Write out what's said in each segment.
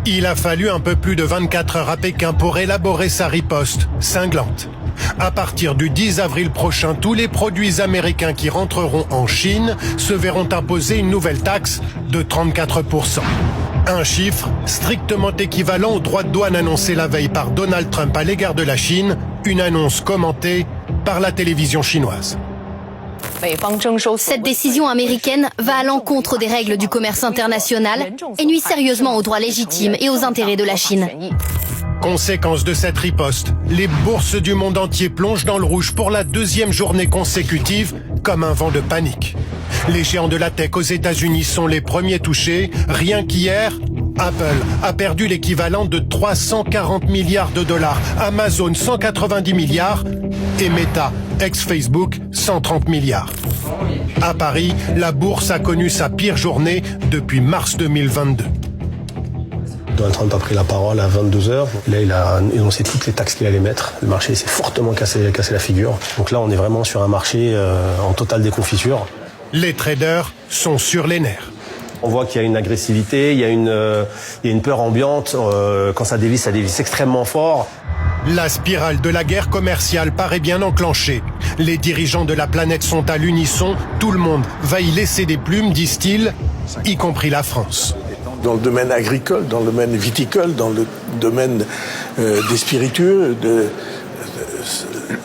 Il a fallu un peu plus de 24 heures à Pékin pour élaborer sa riposte cinglante. À partir du 10 avril prochain, tous les produits américains qui rentreront en Chine se verront imposer une nouvelle taxe de 34%. Un chiffre strictement équivalent au droit de douane annoncé la veille par Donald Trump à l'égard de la Chine, une annonce commentée par la télévision chinoise. Cette décision américaine va à l'encontre des règles du commerce international et nuit sérieusement aux droits légitimes et aux intérêts de la Chine. Conséquence de cette riposte, les bourses du monde entier plongent dans le rouge pour la deuxième journée consécutive, comme un vent de panique. Les géants de la tech aux États-Unis sont les premiers touchés. Rien qu'hier, Apple a perdu l'équivalent de 340 milliards de dollars, Amazon 190 milliards et Meta, ex-Facebook, 130 milliards. À Paris, la bourse a connu sa pire journée depuis mars 2022. Donald Trump a pris la parole à 22h. Là, il a énoncé toutes les taxes qu'il allait mettre. Le marché s'est fortement cassé la figure. Donc là, on est vraiment sur un marché en totale déconfiture. Les traders sont sur les nerfs. On voit qu'il y a une agressivité, il y a une peur ambiante. Quand ça dévisse extrêmement fort. La spirale de la guerre commerciale paraît bien enclenchée. Les dirigeants de la planète sont à l'unisson. Tout le monde va y laisser des plumes, disent-ils, y compris la France. Dans le domaine agricole, dans le domaine viticole, dans le domaine des spiritueux,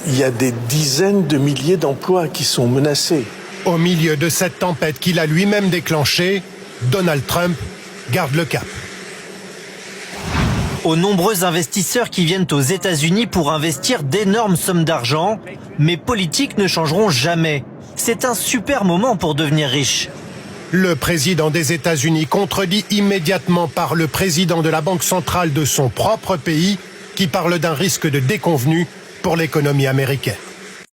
il y a des dizaines de milliers d'emplois qui sont menacés. Au milieu de cette tempête qu'il a lui-même déclenchée, Donald Trump garde le cap. Aux nombreux investisseurs qui viennent aux États-Unis pour investir d'énormes sommes d'argent, mes politiques ne changeront jamais. C'est un super moment pour devenir riche. Le président des États-Unis contredit immédiatement par le président de la Banque centrale de son propre pays qui parle d'un risque de déconvenue pour l'économie américaine.